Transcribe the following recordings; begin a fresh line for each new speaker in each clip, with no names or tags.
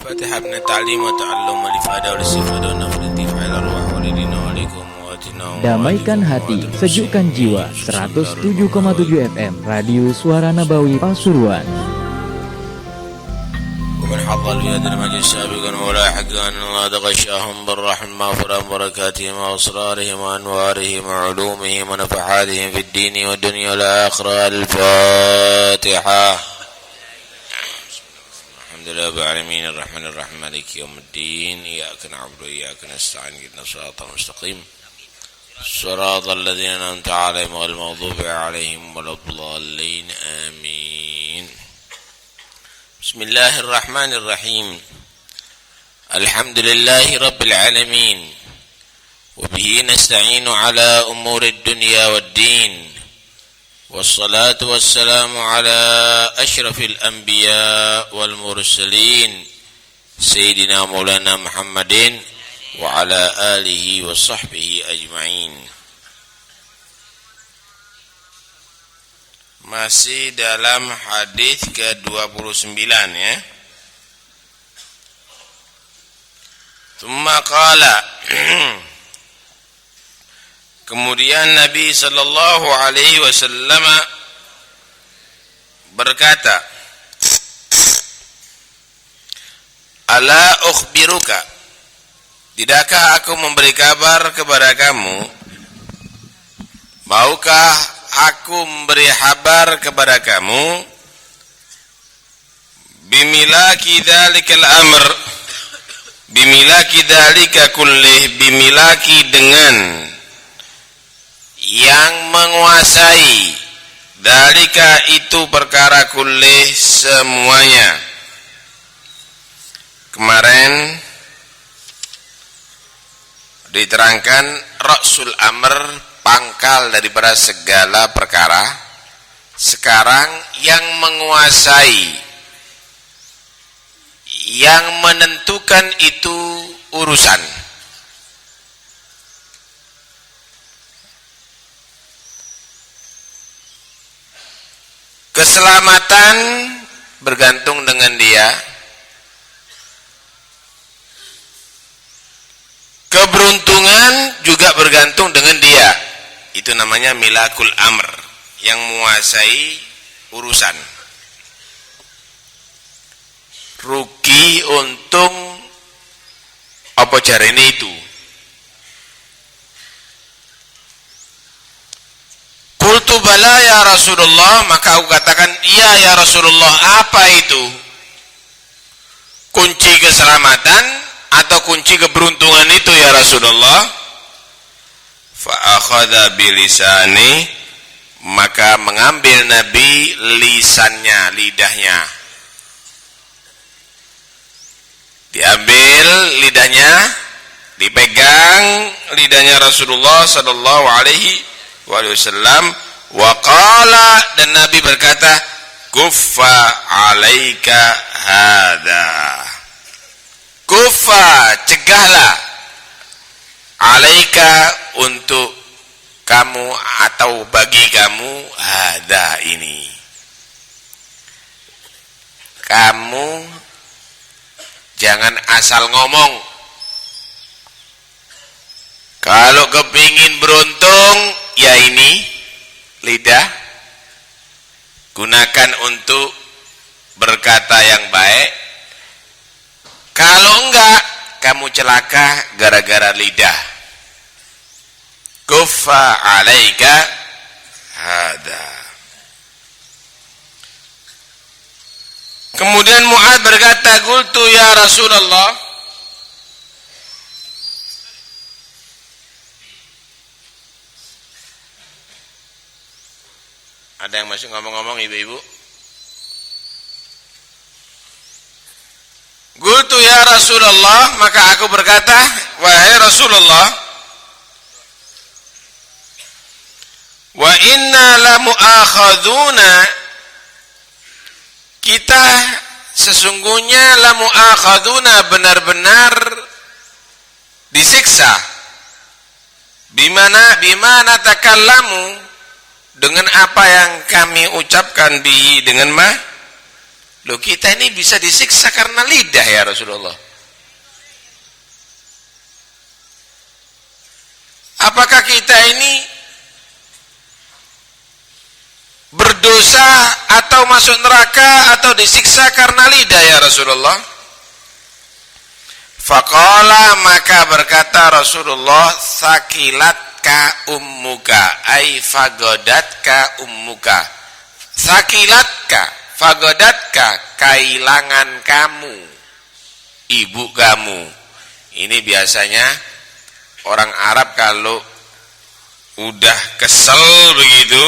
فاتحة من التعليم والتعلم والإفادة والاستفادة والنفع والانتفاع الأرواح والدين وعليكم
Damaikan hati, sejukkan jiwa. 107,7 FM Radio Suara Nabawi Pasuruan.
ومن حظ البلاد المجلس سابقا ولاحقا وهذا غشاهم بالرحمة مغفرة بركاتهم وأسرارهم وأنوارهم وعلومهم ونفحاتهم في الدين والدنيا والآخرة. الفاتحة. الحمد لله رب العالمين الرحمن الرحيم مالك يوم الدين إياك نعبد وإياك نستعين اهدنا الصراط المستقيم صراط الذين أنعمت عليهم غير المغضوب عليهم ولا الضالين آمين. بسم الله الرحمن الرحيم. الحمد لله رب العالمين وبه نستعين على أمور الدنيا والدين والصلاة والسلام على أشرف الأنبياء والمرسلين سيدنا مولانا محمد وعلى آله وصحبه أجمعين. Masih dalam hadis ke-29 ya. Tsumma qala kemudian Nabi sallallahu alaihi wasallam berkata, Ala ukhbiruka, tidakkah aku memberi kabar kepada kamu? Maukah aku memberi kabar kepada kamu? Bimilaki dzalikal amr, bimilaki dzalika kullih, bimilaki dengan yang menguasai, dzalika itu perkara kullih semuanya. Kemarin diterangkan Rasul Amr, pangkal daripada segala perkara. Sekarang yang menguasai, yang menentukan itu urusan. Keselamatan bergantung dengan dia. Keberuntungan juga bergantung dengan dia. Itu namanya milakul amr, yang menguasai urusan. Rugi, untung, apa caranya itu? Qultu bala ya Rasulullah, maka aku katakan, iya ya Rasulullah. Apa itu? Kunci keselamatan atau kunci keberuntungan itu ya Rasulullah? Fa akhadha bilisani, maka mengambil Nabi lisannya, lidahnya. Diambil lidahnya, dipegang lidahnya Rasulullah sallallahu alaihi wasallam. Wa qala, dan Nabi berkata, kuffa alaika hada. Kuffa, cegahlah, alaika, untuk kamu atau bagi kamu, hada, ini. Kamu jangan asal ngomong. Kalau kepingin beruntung, ya ini lidah, gunakan untuk berkata yang baik. Kalau enggak, kamu celaka gara-gara lidah. Kuffa alaika hada. Kemudian Mu'adz berkata, qultu ya Rasulullah, ada yang masih ngomong-ngomong ibu-ibu? Qultu ya Rasulullah, maka aku berkata, wahai Rasulullah, wa inna lamu'akhadzuna, kita sesungguhnya lamu'akhadzuna, benar-benar disiksa. Bimana takallamu, dengan apa yang kami ucapkan, bihi, dengan Loh, kita ini bisa disiksa karena lidah ya Rasulullah. Apakah kita ini berdosa atau masuk neraka atau disiksa karena lidah ya Rasulullah? Faqala, maka berkata Rasulullah, sakilatka ummuka, ay fagodatka ummuka. Sakilatka, fagodatka, kehilangan kamu, ibu kamu. Ini biasanya orang Arab kalau udah kesel begitu,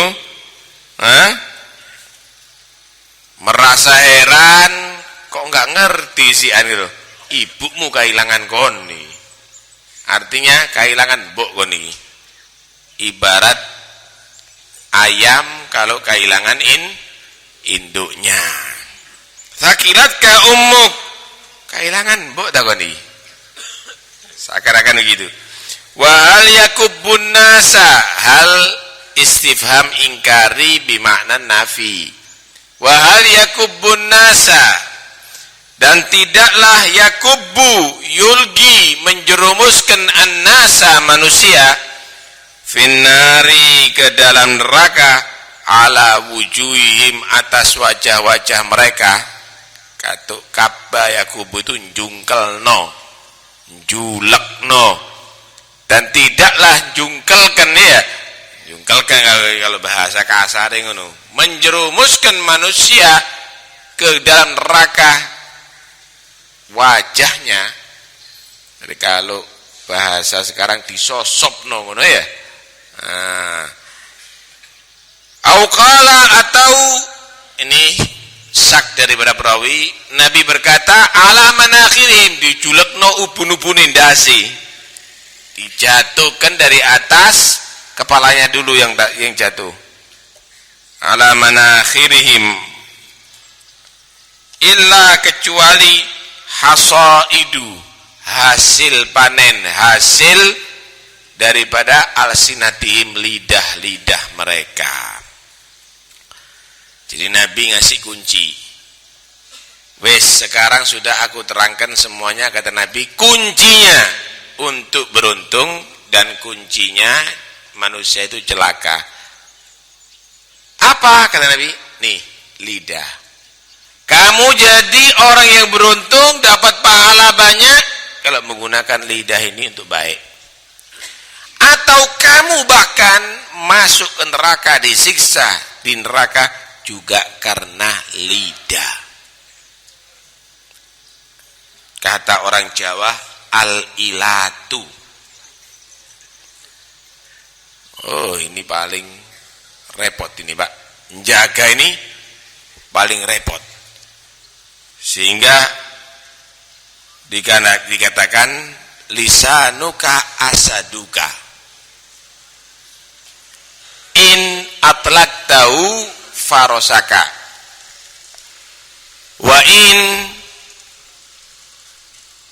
merasa heran, kok nggak ngerti si Anil, ibumu kehilangan koni, artinya kehilangan mbok koni. Ibarat ayam kalau kehilangan induknya. Sakilatka ummuk, kehilangan mbok tak koni, seakan-akan begitu. Wa hal yakubbun nasa, hal istifham ingkari bimakna nafi. Wa hal yakubbun nasa, dan tidaklah yakubbu yulgi menjerumuskan an-nasa manusia finnari ke dalam neraka ala wujuhihim atas wajah-wajah mereka. Katuk kabba yakubbu itu jungkelno, julekno. Dan tidaklah jungkelkan ya, jungkelkan kalau bahasa kasar ngono, menjerumuskan manusia ke dalam neraka wajahnya. Jadi kalau bahasa sekarang disosopno ngono ya. Auqala, atau ini sak daripada perawi, Nabi berkata ala manakhirihim, dijulekno ubun-ubunin dasi, dijatuhkan dari atas kepalanya dulu yang jatuh. Ala manakhirihim, illa kecuali hasaidu, hasil panen, hasil daripada alsinatihim, lidah-lidah mereka. Jadi Nabi ngasih kunci. Wes, sekarang sudah aku terangkan semuanya, kata Nabi, kuncinya untuk beruntung dan kuncinya manusia itu celaka. Apa kata Nabi? Nih, lidah. Kamu jadi orang yang beruntung, dapat pahala banyak kalau menggunakan lidah ini untuk baik. Atau kamu bahkan masuk ke neraka, disiksa di neraka juga karena lidah. Kata orang Jawa, al-ilatu. Oh, ini paling repot ini, Pak. Menjaga ini paling repot. Sehingga dikatakan lisanuka asaduka. In atlaqtahu farosaka. Wa in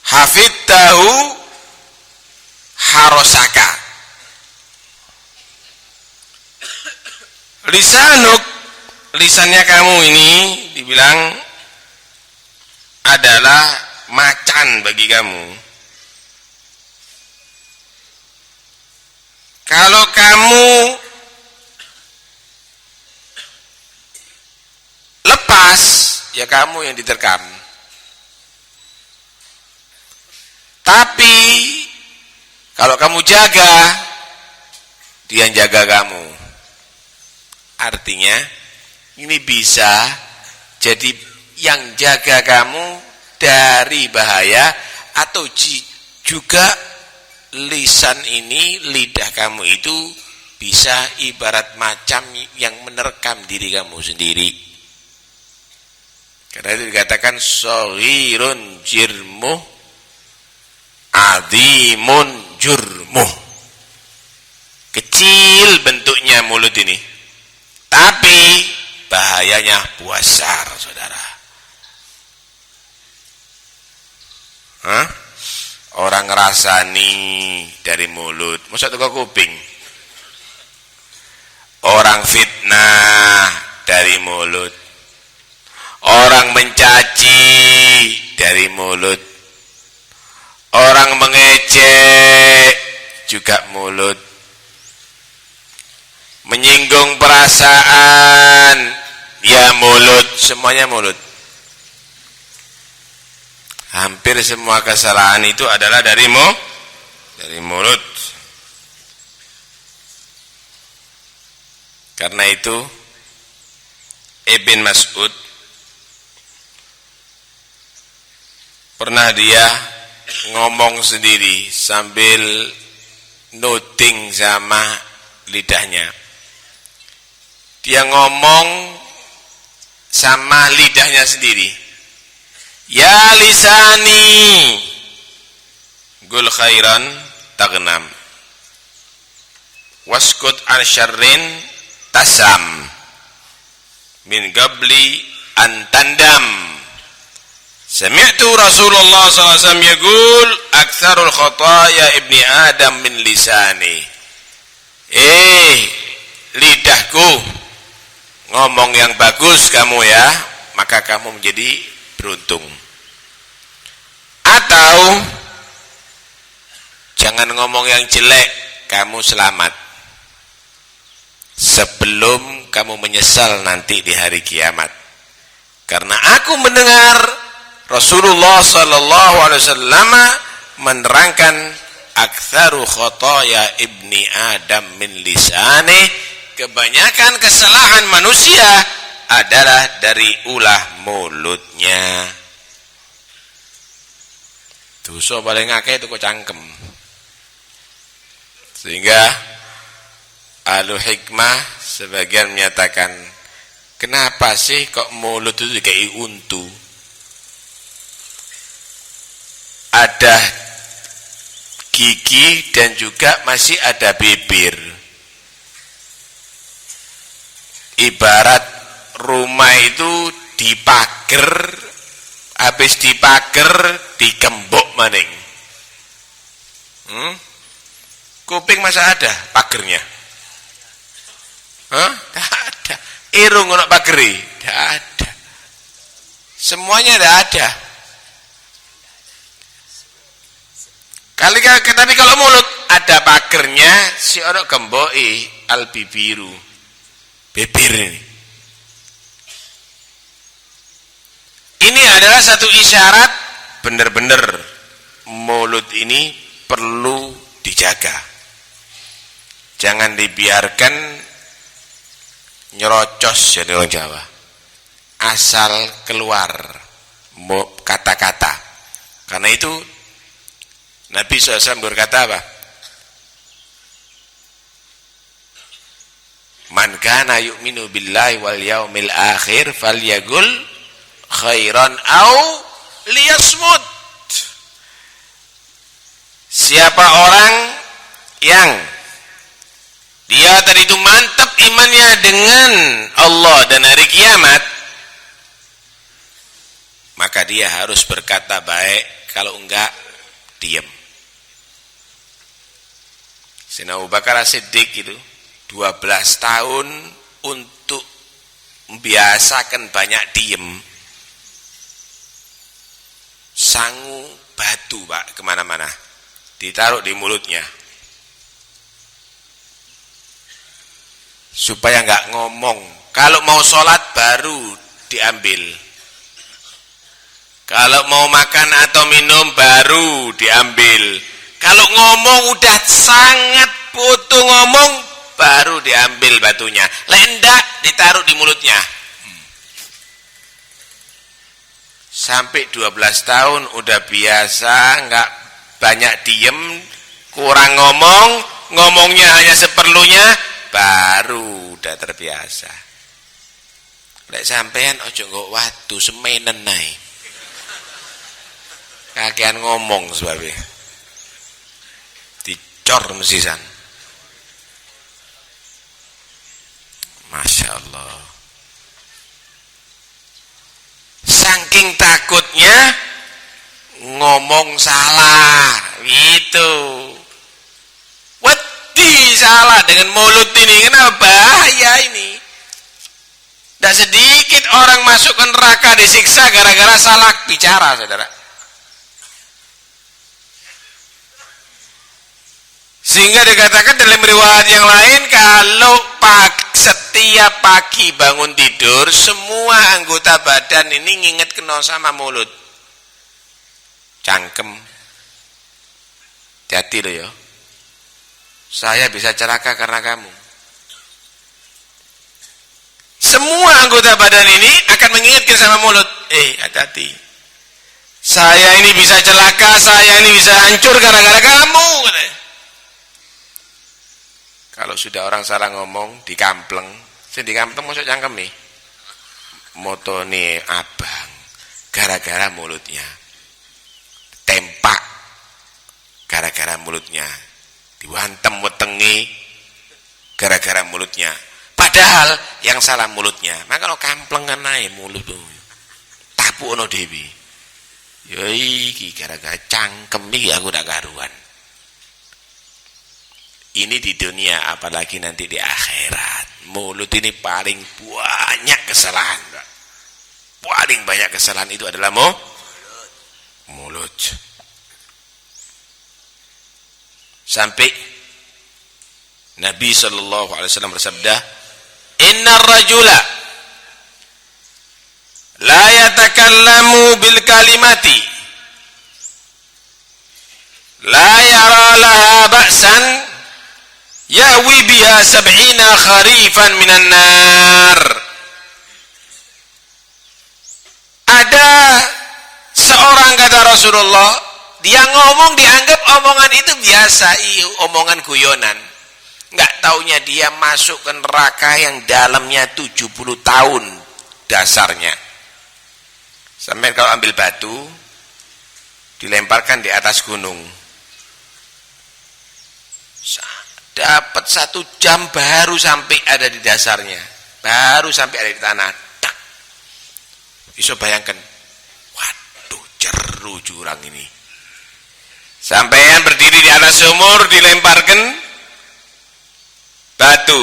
hafidtahu harosaka. Lisanuk, lisannya kamu ini dibilang adalah macan bagi kamu. Kalau kamu lepas, ya kamu yang diterkam. Tapi kalau kamu jaga, dia yang jaga kamu. Artinya ini bisa jadi yang jaga kamu dari bahaya, atau juga lisan ini, lidah kamu itu bisa ibarat macam yang menerkam diri kamu sendiri. Karena itu dikatakan shaghirun jirmuh azimun jurmuh. Kecil bentuknya mulut ini, tapi bahayanya besar, saudara. Orang ngerasani dari mulut, masa tukang kuping. Orang fitnah dari mulut. Orang mencaci dari mulut. Orang mengejek juga mulut. Menyinggung perasaan, ya mulut, semuanya mulut. Hampir semua kesalahan itu adalah dari mulut. Karena itu Ibn Mas'ud pernah dia ngomong sendiri sambil noting sama lidahnya. Dia ngomong sama lidahnya sendiri. Ya lisani, gul khairan tagnam, waskut an syarrin tasam, min gabli antandam. Sami'tu Rasulullah SAW yaqul aktsarul khataaya ibni Adam min lisani. Lidahku, ngomong yang bagus kamu ya, maka kamu menjadi beruntung. Atau jangan ngomong yang jelek, kamu selamat sebelum kamu menyesal nanti di hari kiamat. Karena aku mendengar Rasulullah sallallahu alaihi wasallam menerangkan aktsaru khotoya ibni Adam min lisani, kebanyakan kesalahan manusia adalah dari ulah mulutnya. Dosa paling akeh itu kok cangkem. Sehingga ahlu hikmah sebagian menyatakan, kenapa sih kok mulut itu dikai untu? Ada gigi dan juga masih ada bibir. Ibarat rumah itu dipager, habis dipager dikembok maning. Kuping masa ada pagernya? Tidak ada. Irung ono pageri? Tidak ada. Semuanya tidak ada. Tapi kalau mulut ada pagernya, si orang gemboi albibiru, bibir ini. Ini adalah satu isyarat benar-benar mulut ini perlu dijaga. Jangan dibiarkan nyerocos jadi orang Jawa. Asal keluar kata-kata. Karena itu Nabi SAW berkata apa? Man kana yu'minu billahi wal yaumil akhir falyaqul khairan au liyasmut. Siapa orang yang dia tadi itu mantap imannya dengan Allah dan hari kiamat, maka dia harus berkata baik, kalau enggak diam. Sayyidina Abu Bakar As-Siddiq itu 12 tahun untuk membiasakan banyak diem. Sangu batu Pak kemana-mana, ditaruh di mulutnya supaya nggak ngomong. Kalau mau sholat baru diambil, kalau mau makan atau minum baru diambil. Kalau ngomong udah sangat butuh ngomong, baru diambil batunya. Lendak ditaruh di mulutnya. Sampai 12 tahun udah biasa, nggak banyak diem, kurang ngomong, ngomongnya hanya seperlunya, baru udah terbiasa. Lek sampean ojo nggo watu semenen nae. Kakean ngomong sebabnya. Dicor mesisan. Masya Allah. Saking takutnya ngomong salah gitu. Wedi salah dengan mulut ini, kenapa bahaya ini? Tidak sedikit orang masuk ke neraka disiksa gara-gara salah bicara, saudara. Sehingga dikatakan dalam riwayat yang lain, kalau setiap pagi bangun tidur, semua anggota badan ini nginget kena sama mulut. Cangkem. Hati-hati loh ya. Saya bisa celaka karena kamu. Semua anggota badan ini akan mengingatkan sama mulut. Hati-hati. Saya ini bisa celaka, saya ini bisa hancur gara-gara kamu. Kalau sudah orang salah ngomong, dikampleng. Dikampleng masuk cangkem nih. Motone abang. Gara-gara mulutnya. Tempak. Gara-gara mulutnya. Diwantem wetengi. Gara-gara mulutnya. Padahal yang salah mulutnya. Maka kalau kampleng kan naik mulut tuh. Tapu ono dewi. Yoi, gara-gara cangkem nih aku udah karuan. Ini di dunia, apalagi nanti di akhirat. Mulut ini paling banyak kesalahan. Paling banyak kesalahan itu adalah mulut. Sampai Nabi SAW bersabda, Innar rajula la yatakallamu bil kalimati la yara laha ba'san ya'wi biha 70 kharifan minan nar. Ada seorang, kata Rasulullah, dia ngomong dianggap omongan itu biasa, omongan guyonan. Enggak taunya dia masuk ke neraka yang dalamnya 70 tahun dasarnya. Sampai kalau ambil batu dilemparkan di atas gunung, dapat 1 jam baru sampai ada di dasarnya, baru sampai ada di tanah. Tak. Bisa bayangkan, waduh jeru jurang ini. Sampean berdiri di atas sumur, dilemparkan batu,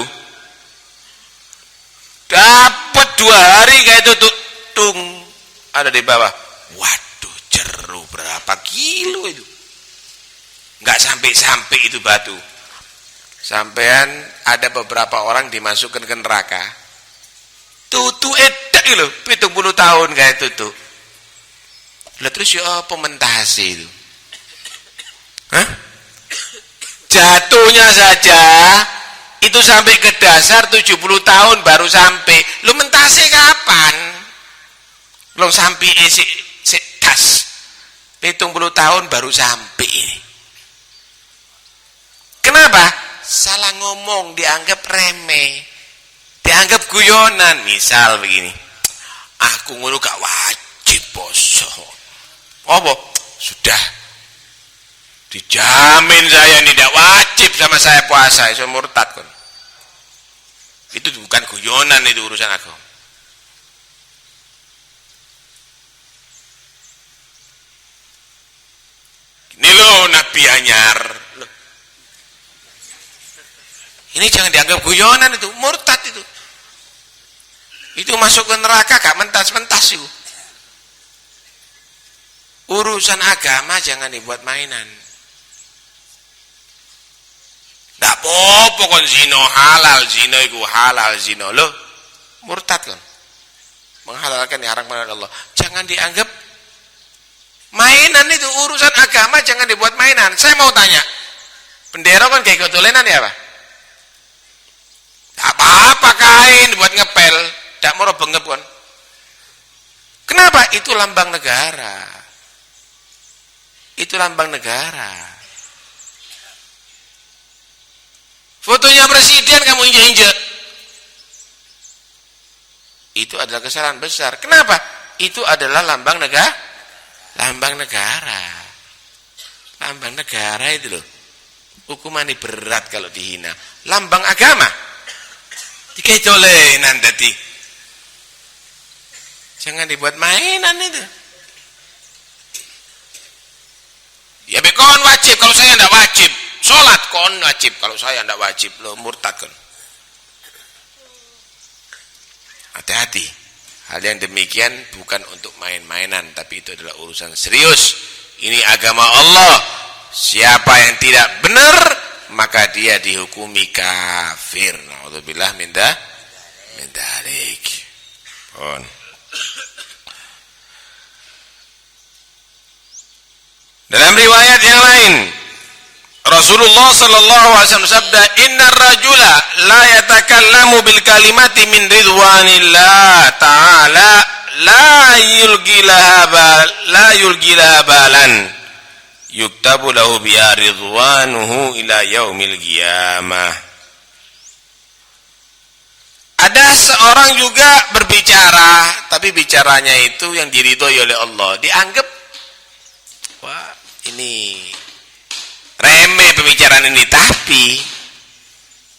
dapat 2 hari kayak itu tung ada di bawah. Waduh jeru berapa kilo itu, nggak sampai itu batu. Sampean ada beberapa orang dimasukkan ke neraka, tutu edak gitu, 70 tahun kayak tutu. Lah terus ya apa mentasi itu? Hah? Jatuhnya saja itu sampai ke dasar 70 tahun baru sampai. Lu mentase kapan? Belum sampai tas 70 tahun baru sampai ini. Kenapa? Salah ngomong dianggap remeh, dianggap guyonan. Misal begini, aku ngono gak wajib poso. Apa? Sudah dijamin saya tidak wajib sama saya puasa, saya murtad kon. Itu bukan guyonan, itu urusan agama. Ini loh Nabi anyar. Ini jangan dianggap guyonan, itu murtad itu. Itu masuk ke neraka gak mentas-mentas itu. Urusan agama jangan dibuat mainan. Ndak apa-apa kon zina halal, zina iku halal, zina loh murtad kan. Menghalalkan yang haramkan oleh Allah. Jangan dianggap mainan itu, urusan agama jangan dibuat mainan. Saya mau tanya, bendera kan kayak gotolenan ya, Pak? Apa-apa kain buat ngepel, ndak mau bengep kan. Kenapa? Itu lambang negara. Itu lambang negara. Fotonya presiden kamu injek-injek, itu adalah kesalahan besar. Kenapa? Itu adalah lambang negara. Lambang negara. Lambang negara itu loh. Hukumannya berat kalau dihina. Lambang agama dikecolenan dadi. Jangan dibuat mainan itu. Ya bekon wajib, kalau saya enggak wajib. Sholat kon wajib, kalau saya enggak wajib, lo murtad kon. Hati-hati. Hal yang demikian bukan untuk main-mainan, tapi itu adalah urusan serius. Ini agama Allah. Siapa yang tidak benar, maka dia dihukumi kafir. Na'udzubillah min dzalik. Pun. Dalam riwayat yang lain, Rasulullah sallallahu alaihi wasallam sabda, "Innar rajula la yatakallamu bil kalimati min ridwanillah ta'ala la yulgilaha balan yuktabu lahu biha ridwanuhu ila yaumil qiyamah." Ada seorang juga berbicara, tapi bicaranya itu yang diridhoi oleh Allah. Dianggap, wah, ini remeh pembicaraan ini, tapi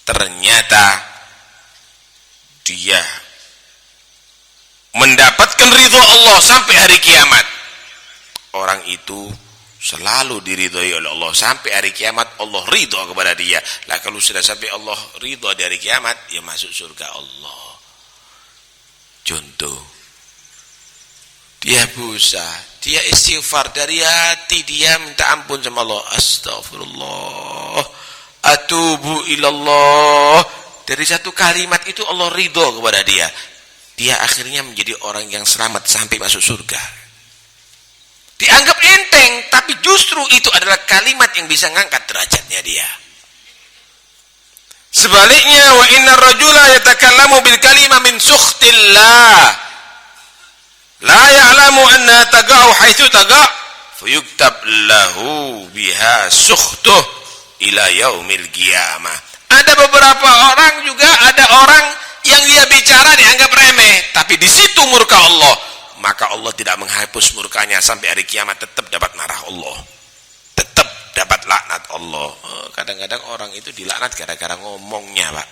ternyata dia mendapatkan ridho Allah sampai hari kiamat. Orang itu selalu diridhoi oleh Allah sampai hari kiamat. Allah ridho kepada dia. Lah kalau sudah sampai Allah ridho di hari kiamat, ya masuk surga Allah. Contoh, dia busa, dia istighfar dari hati, dia minta ampun sama Allah. Astagfirullah, atubu ilallah. Dari satu kalimat itu Allah ridho kepada dia. Dia akhirnya menjadi orang yang selamat sampai masuk surga. Dianggap enteng, tapi justru itu adalah kalimat yang bisa ngangkat derajatnya dia. Sebaliknya, wa innar rajula yatakallamu bil kalima min sukhtillah la ya'lamu anna taga'u haitsu taga' fayuktab lahu biha sukhtuh ila yaumil qiyamah. Ada beberapa orang juga, ada orang yang dia bicara dianggap remeh, tapi di situ murka Allah, maka Allah tidak menghapus murkanya sampai hari kiamat, tetap dapat marah Allah, tetap dapat laknat Allah. Kadang-kadang orang itu dilaknat gara-gara ngomongnya, Pak.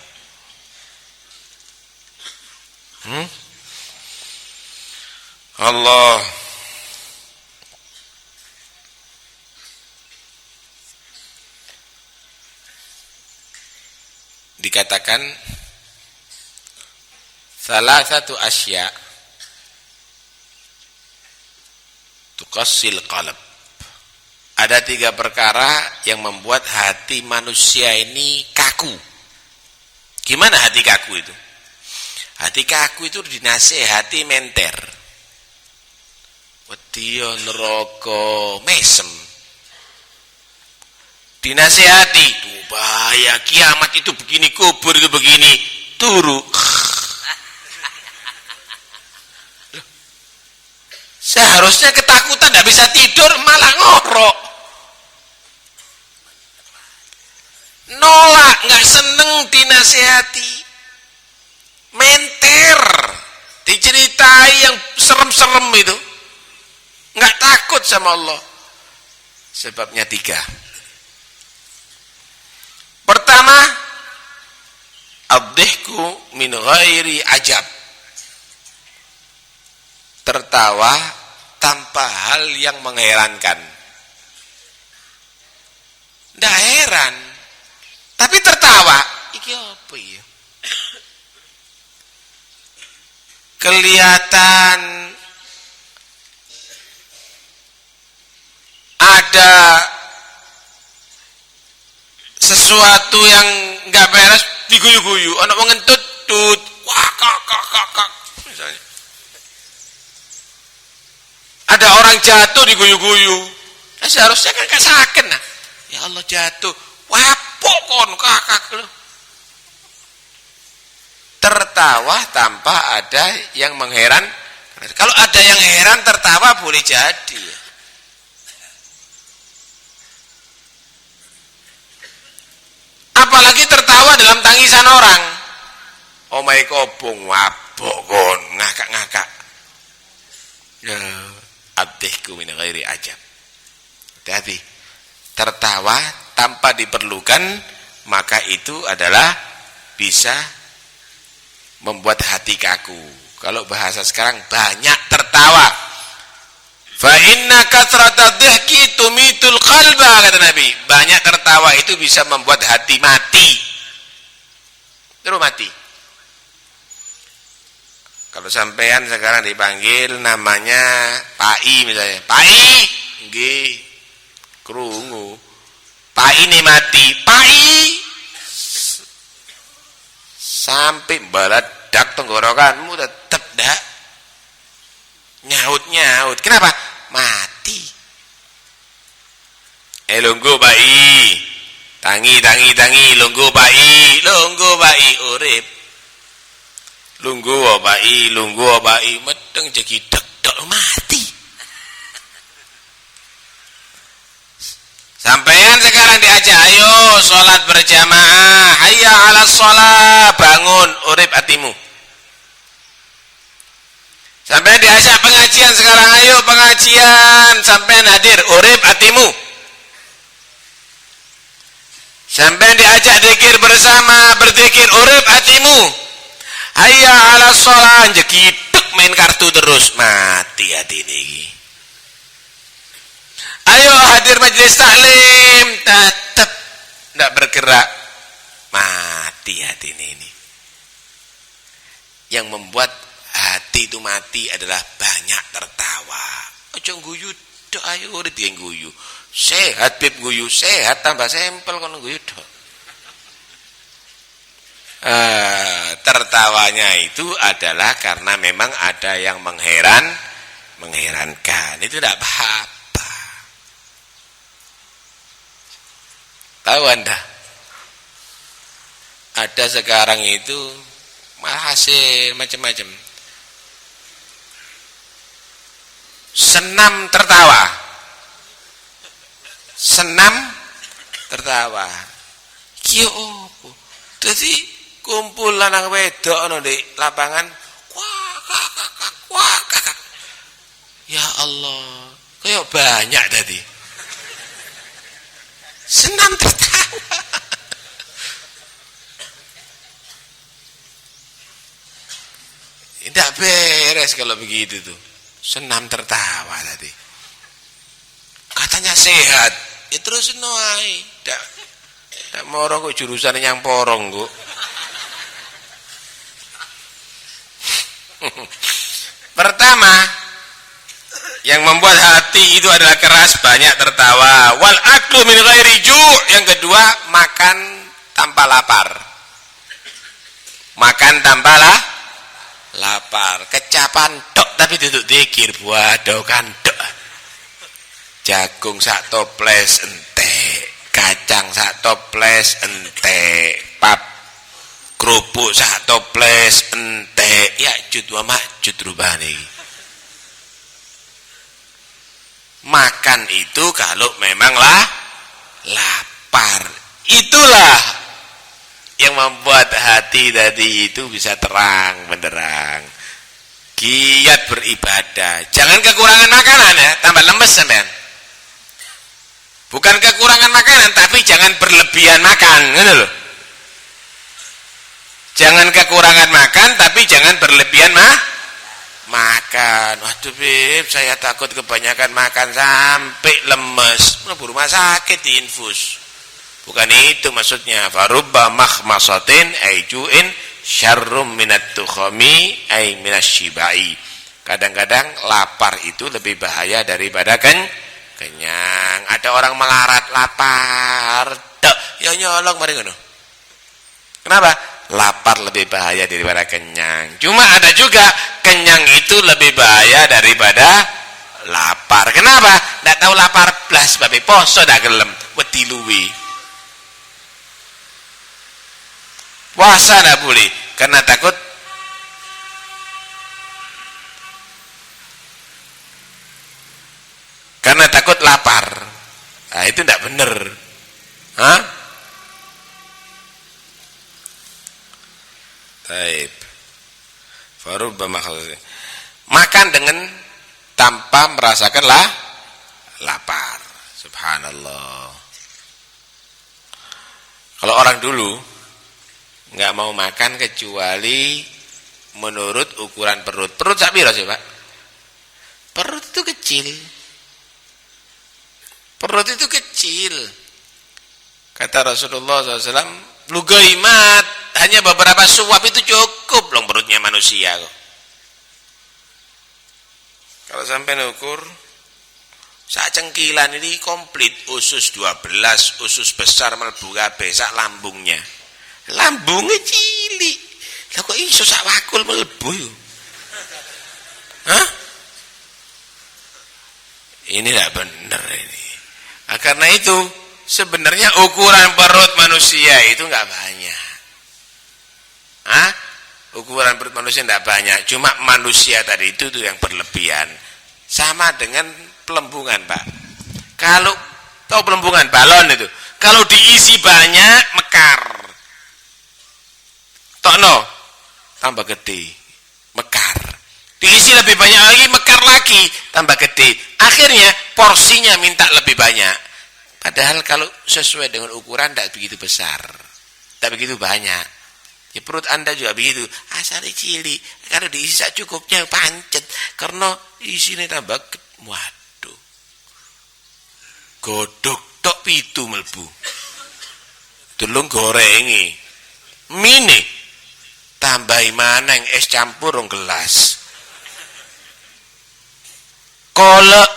Allah. Dikatakan salah satu asya tuqassil qalb. Ada 3 perkara yang membuat hati manusia ini kaku. Gimana hati kaku itu? Hati kaku itu dinasehati menter. Wediya neraka mesem. Dinasehati, tuh bahaya kiamat itu begini, kubur itu begini, turu. Seharusnya ketakutan, tidak bisa tidur, malah ngorok. Nolak, nggak seneng dinasehati. Menter, diceritai yang serem-serem itu. Nggak takut sama Allah. Sebabnya 3. Pertama, ad-dhihku min ghairi ajab. Tertawa tanpa hal yang mengherankan. Nggak heran, tapi tertawa. Iki apa ya? Kelihatan ada sesuatu yang nggak beres, diguyu-guyu. Anak mengentut, tut, wah, kak, misalnya. Ada orang jatuh diguyu-guyu. Nah, seharusnya kan kasaken, nah. Ya Allah, jatuh, wapok kon kakak lo. Tertawa tanpa ada yang mengheran. Kalau ada yang heran tertawa boleh jadi. Apalagi tertawa dalam tangisan orang. Omahe kobong, wabok kon, ngakak-ngakak. Ya, adhihku min ghairi ajab. Hati-hati. Tertawa tanpa diperlukan, maka itu adalah bisa membuat hati kaku. Kalau bahasa sekarang, banyak tertawa. Fa inna kathrata dhihki tumitul qalba, kata Nabi. Banyak tertawa itu bisa membuat hati mati. Terus mati. Kalau sampean sekarang dipanggil namanya Pak I misalnya, Pak I, nggih, krungu. Pak ini mati, Pak I, sampai baladak tenggorokanmu tetap dak nyaut. Kenapa? Mati. Lungguh Pak I, tangi, lungguh Pak I, urip. Lungguh Pak I, medeng jegidek dok mati. Sampean sekarang diajak, ayo sholat berjamaah, hayya 'alas shalah, bangun, urip hatimu. Sampean diajak pengajian sekarang, ayo pengajian, sampean hadir, urip hatimu. Sampean diajak zikir bersama, berzikir, urip hatimu. Hayya 'alas shalah, jegidek main kartu terus, mati hati ini. Ayo hadir majelis taklim, tetap tidak bergerak, mati hati ini. Yang membuat hati itu mati adalah banyak tertawa. Ojo guyu tok, ayo urip yang guyu. Sehat bib guyu, sehat tambah sempel kono guyu tok. Tertawanya itu adalah karena memang ada yang mengherankan. Itu tidak apa-apa. Tahu Anda, ada sekarang itu hasil macam-macam. Senam tertawa. Ki opo? Dadi kumpulan nang wedok ana di lapangan. Wah. Ya Allah, kaya banyak tadi. Senam tertawa. Tidak beres kalau begitu tuh. Senam tertawa tadi. Katanya sehat. Ya terus noai. Tidak morong kok jurusan yang porong kok. Pertama, yang membuat hati itu adalah keras, banyak tertawa. Wal aklu min ghairi ju'. Yang kedua, makan tanpa lapar. Makan tanpa lapar. Kecapan dok tapi duduk dikir buah dokan dok. Jagung sak toples entek, kacang sak toples entek, pap kerupuk sak toples entek. Ya jud wa majud rubane. Makan itu kalau memanglah lapar. Itulah yang membuat hati tadi itu bisa terang benderang. Giat beribadah. Jangan kekurangan makanan ya, tambah lemes sampean. Bukan kekurangan makanan, tapi jangan berlebihan makan, gitu loh. Jangan kekurangan makan, tapi jangan berlebihan makan. Waduh Bib, saya takut kebanyakan makan sampai lemes. Buru rumah sakit diinfus. Bukan itu maksudnya. Farubba makhmasatin aijuin syarrum minat tukhami ay minasyibai. Kadang-kadang lapar itu lebih bahaya daripada kenyang. Ada orang melarat lapar, ya nyolong mari ngono. Kenapa? Lapar lebih bahaya daripada kenyang. Cuma ada juga kenyang itu lebih bahaya daripada lapar. Kenapa? Ndak tahu lapar blas babe poso dak gelem wedi luwi. Puasa ndak boleh karena takut lapar. Nah, itu tidak benar. Hah? Baik. Makan dengan tanpa merasakan lapar. Subhanallah. Kalau orang dulu nggak mau makan kecuali menurut ukuran perut. Perut sak piro sih, Pak? Perut itu kecil. Perut itu kecil. Kata Rasulullah SAW, lugaimat, hanya beberapa suap itu cukup loh perutnya manusia kok. Kalau sampai ukur sak cengkilan ini komplit, usus 12, usus besar mlebu kabeh sak lambungnya. Lambungnya cilik. Lah kok iso sak wakul mlebu yo? Hah? Ini tidak benar ini. Nah, karena itu sebenarnya ukuran perut manusia itu enggak banyak. Hah? Ukuran perut manusia tidak banyak. Cuma manusia tadi itu tuh yang berlebihan. Sama dengan pelembungan, Pak. Kalau tahu pelembungan balon itu, kalau diisi banyak mekar. Tokno tambah gede, mekar. Diisi lebih banyak lagi, mekar lagi, tambah gede. Akhirnya porsinya minta lebih banyak. Padahal kalau sesuai dengan ukuran tidak begitu besar, tidak begitu banyak. Ya perut Anda juga begitu, asalnya cilik. Kalau diisi cukupnya pancet, karena isinya tambah waduh. Godok tok pitu melbu. Tulung gorengi. Mini tambahi maneng es campur rong gelas. Kolek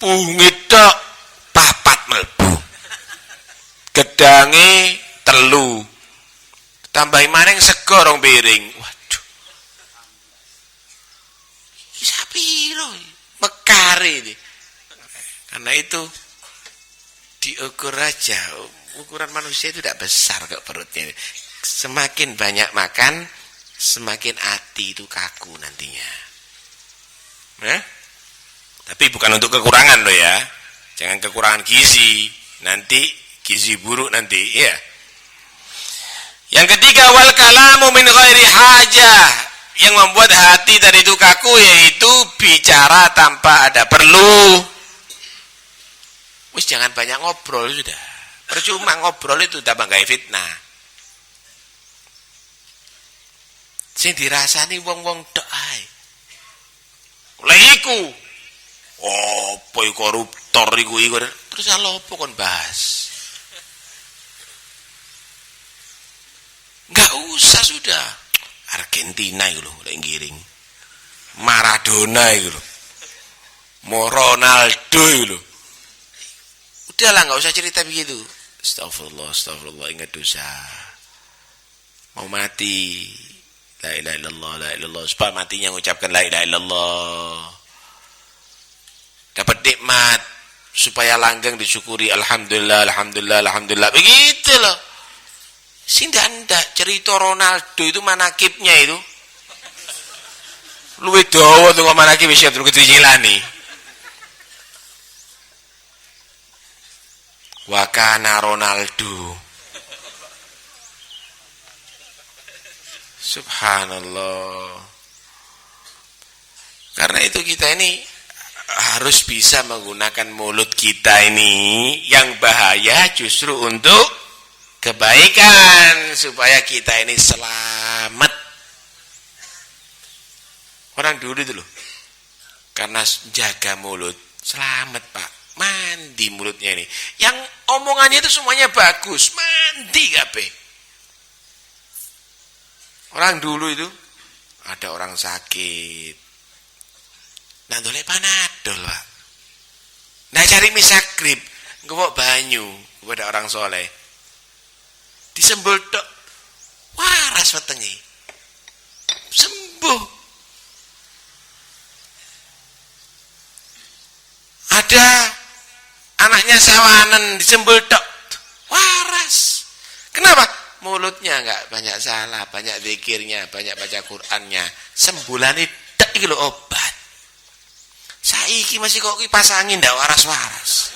pungit tok papat melbu. Gedange telu. Tambahi maneng sego rong piring. Waduh. Isa piro? Mekar ini. Karena itu diukur aja. Ukuran manusia itu tidak besar kok perutnya. Semakin banyak makan, semakin hati itu kaku nantinya. Tapi bukan untuk kekurangan loh ya. Jangan kekurangan gizi. Nanti gizi buruk nanti ya. Yang ketiga, wal kalamu min ghairi hajah. Yang membuat hati tadi itu kaku yaitu bicara tanpa ada perlu. Wis jangan banyak ngobrol sudah. Percuma ngobrol itu tambah gawe fitnah. Sing dirasani wong-wong tok ae. Lha iku opo koruptor iku terus ala opo kon bahas. Enggak usah sudah. Argentina itu loh, lek ngiring. Maradona itu loh. Ronaldo itu loh. Udahlah enggak usah cerita begitu. Astagfirullah, ingat dosa. Mau mati, la ilaha illallah, la ilaha illallah. Supaya matinya mengucapkan la ilaha illallah. Dapat nikmat supaya langgeng disyukuri alhamdulillah, alhamdulillah, alhamdulillah. Begitu loh. Ndak cerita Ronaldo itu manakibnya itu luwih dawa tuh manakib wis Abdul Qadir Jilani. Wa kana Ronaldo. Subhanallah. Karena itu kita ini harus bisa menggunakan mulut kita ini, yang bahaya justru untuk kebaikan, supaya kita ini selamat. Orang dulu itu loh, karena jaga mulut, selamat Pak, mandi mulutnya ini. Yang omongannya itu semuanya bagus, mandi kabeh. Orang dulu itu, ada orang sakit, nah dolek panadol Pak. Nah cari misagrip, ngewok banyu kepada orang soleh. Disembul tok waras wetenge sembuh. Ada anaknya sawanan disembul tok waras. Kenapa? Mulutnya enggak banyak salah, banyak zikirnya, banyak baca Qur'annya. Sembulane tek iki lho obat. Saiki masih kok kipas angin ndak waras-waras.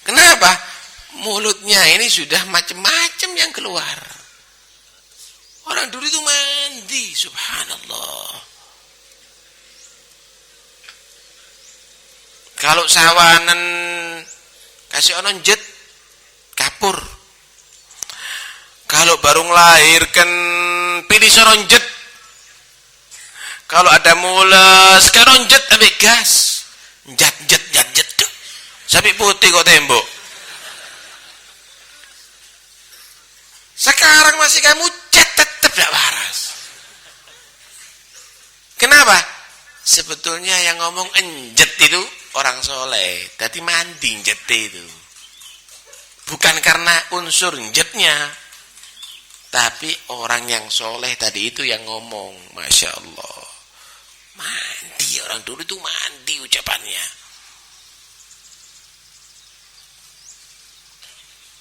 Kenapa? Mulutnya ini sudah macam-macam yang keluar. Orang dulu itu mandi, subhanallah. Kalau sawanan kasih onon jet kapur. Kalau baru ngelahirkan pilih soron jet. Kalau ada mules karon jet ambil gas. Jet. Sampai putih kok tembok. Sekarang masih kamu jet tetap tidak waras. Kenapa? Sebetulnya yang ngomong enjet itu orang soleh, tadi mandi enjet itu. Bukan karena unsur enjetnya, tapi orang yang soleh tadi itu yang ngomong. Masya Allah, mandi, orang dulu itu mandi ucapannya.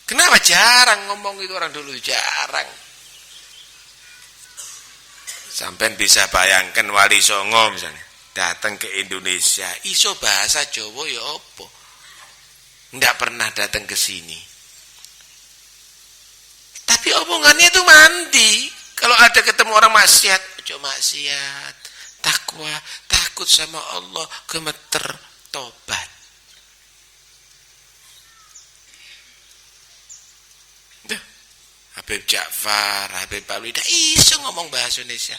Kenapa jarang ngomong itu orang dulu, jarang. Sampai bisa bayangkan Wali Songo misalnya datang ke Indonesia, iso bahasa Jawa ya apa? Nggak pernah datang ke sini. Tapi omongannya itu mandi. Kalau ada ketemu orang maksiat, ojo maksiat, takwa, takut sama Allah, gemeter, tobat. Duh, Habib Ja'far, Habib Balwi, dah iso ngomong bahasa Indonesia.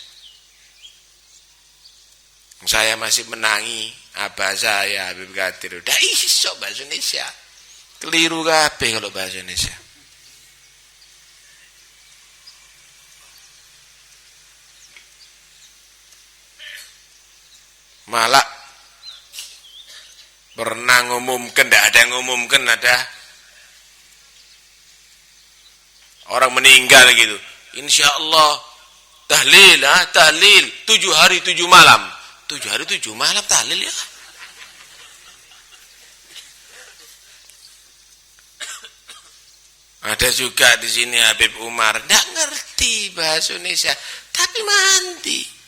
Saya masih menangi abah saya, Habib Qadir, dah iso bahasa Indonesia. Keliru kabeh kalau bahasa Indonesia. Malah pernah ngumumkan, tidak ada yang ngumumkan, ada orang meninggal gitu. Insya Allah tahlil, tahlil 7 hari 7 malam. 7 hari 7 malam tahlil ya. Ada juga di sini Habib Umar, tidak ngerti bahasa Indonesia, tapi mandi.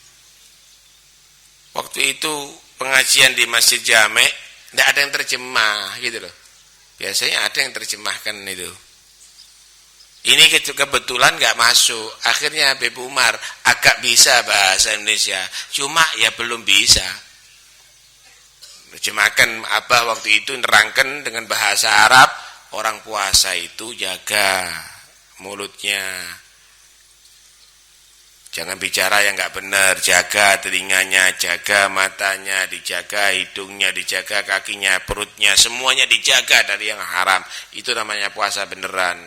Waktu itu pengajian di Masjid Jamek, tidak ada yang terjemah gitu loh. Biasanya ada yang terjemahkan itu. Ini kebetulan nggak masuk. Akhirnya Habib Umar agak bisa bahasa Indonesia, cuma ya belum bisa. Terjemahkan Abah waktu itu nerangkan dengan bahasa Arab, orang puasa itu jaga mulutnya. Jangan bicara yang nggak benar, jaga telinganya, jaga matanya, dijaga hidungnya, dijaga kakinya, perutnya, semuanya dijaga dari yang haram. Itu namanya puasa beneran.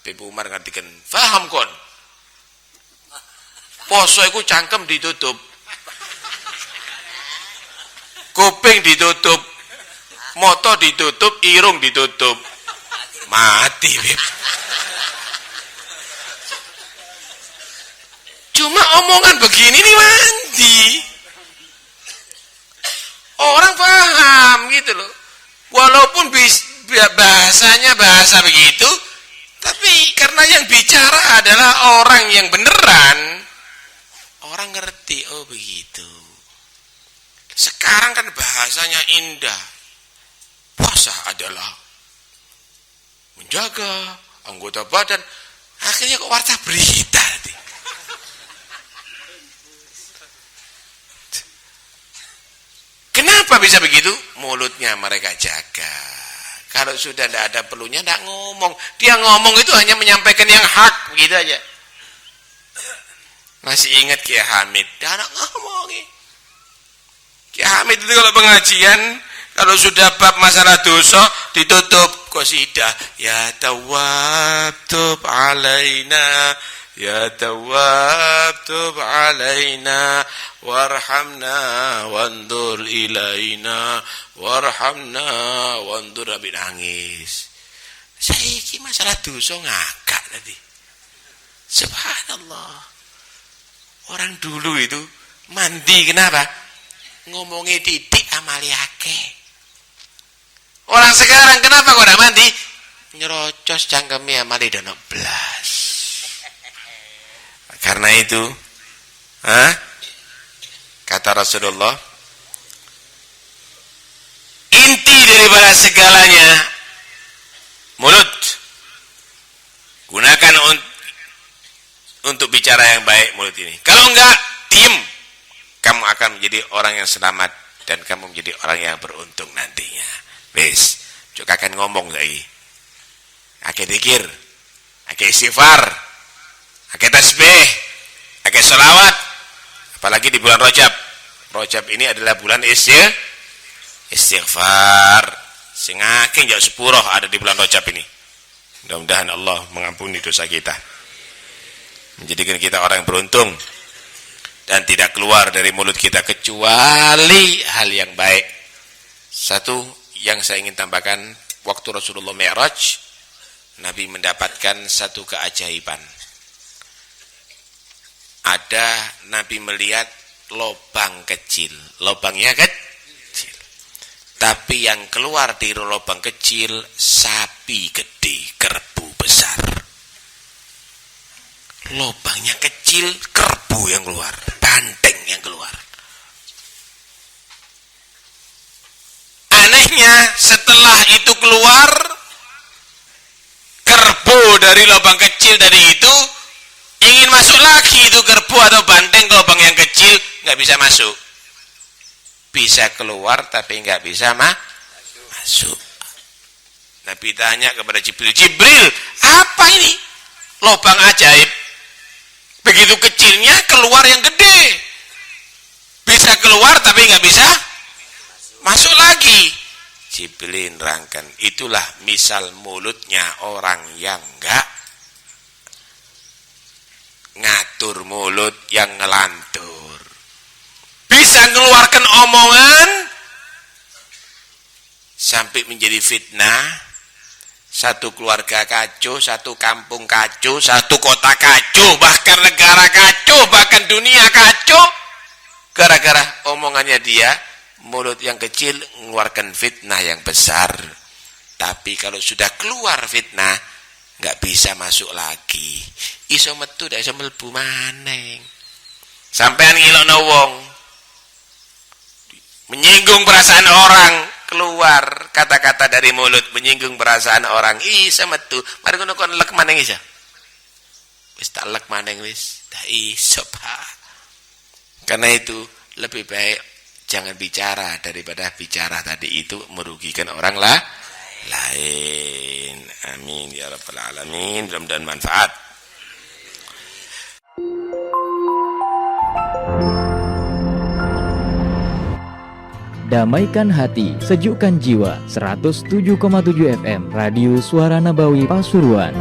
Habib Umar ngertikan, faham kon? Poso iku cangkem ditutup, kuping ditutup, moto ditutup, irung ditutup, mati Bib. Cuma omongan begini nih mandi. Orang paham gitu loh. Walaupun bahasanya bahasa begitu, tapi karena yang bicara adalah orang yang beneran, orang ngerti, oh begitu. Sekarang kan bahasanya indah. Puasa adalah menjaga anggota badan. Akhirnya kok warta berita. Kenapa bisa begitu? Mulutnya mereka jaga. Kalau sudah tidak ada perlunya, tidak ngomong. Dia ngomong itu hanya menyampaikan yang hak, begitu aja. Masih ingat Kiai Hamid? Dia anak ngomongin. Kiai Hamid itu kalau pengajian, kalau sudah bab masalah dosa, ditutup qasidah. Ya Tawwab tub alaina, ya Tawwab tub alaina, warhamna wandur ilaina, warhamna wandur. Habis nangis. Saiki masalah dosa ngakak tadi. Subhanallah. Orang dulu itu mandi kenapa? Ngomongi titik amali akeh. Orang sekarang kenapa kok tidak mandi? Nyerocos cangkeme amali dono blas. Karena itu, kata Rasulullah, inti daripada segalanya mulut. Gunakan untuk bicara yang baik mulut ini. Kalau enggak, diam. Kamu akan menjadi orang yang selamat dan kamu menjadi orang yang beruntung nantinya. Wes, juga akan ngomong lagi. Ake zikir, ake istighfar, ake tasbih, ake sholawat. Apalagi di bulan Rajab. Rajab ini adalah bulan istighfar. Sing akeh njak sepuluh ada di bulan Rajab ini. Mudah-mudahan Allah mengampuni dosa kita, menjadikan kita orang yang beruntung. dan tidak keluar dari mulut kita kecuali hal yang baik. Satu yang saya ingin tambahkan, waktu Rasulullah Mi'raj, Nabi mendapatkan satu keajaiban. Ada Nabi melihat lubang kecil, lubangnya kecil, tapi yang keluar dari lubang kecil sapi gede, kerbau besar. Lubangnya kecil, kerbau yang keluar, banteng yang keluar. Anehnya setelah itu keluar kerbau dari lubang kecil tadi itu, ingin masuk lagi itu kerbau atau banteng ke lubang yang kecil, nggak bisa masuk. Bisa keluar tapi nggak bisa masuk. Nabi tanya kepada Jibril, Jibril, apa ini? Lubang ajaib. Begitu kecilnya keluar yang gede. Bisa keluar tapi nggak bisa masuk lagi. Jibril nerangkan, itulah misal mulutnya orang yang nggak ngatur mulut, yang ngelantur. Bisa mengeluarkan omongan sampai menjadi fitnah. Satu keluarga kacau, satu kampung kacau, satu kota kacau, bahkan negara kacau, bahkan dunia kacau. Gara-gara omongannya dia, mulut yang kecil mengeluarkan fitnah yang besar. Tapi kalau sudah keluar fitnah, nggak bisa masuk lagi. Iso metu, iso mlebu maneng. Sampean ngilokno wong, menyinggung perasaan orang, keluar kata-kata dari mulut menyinggung perasaan orang, iso metu. Mari ngono kon lek maneng iso. Wis tak lek maneng wis, dak iso, Pak. Karena itu lebih baik jangan bicara daripada bicara tadi itu merugikan orang lain. Amin ya rabbal alamin. Mudah-mudahan manfaat.
Damaikan hati, sejukkan jiwa. 107,7 FM Radio Suara Nabawi Pasuruan.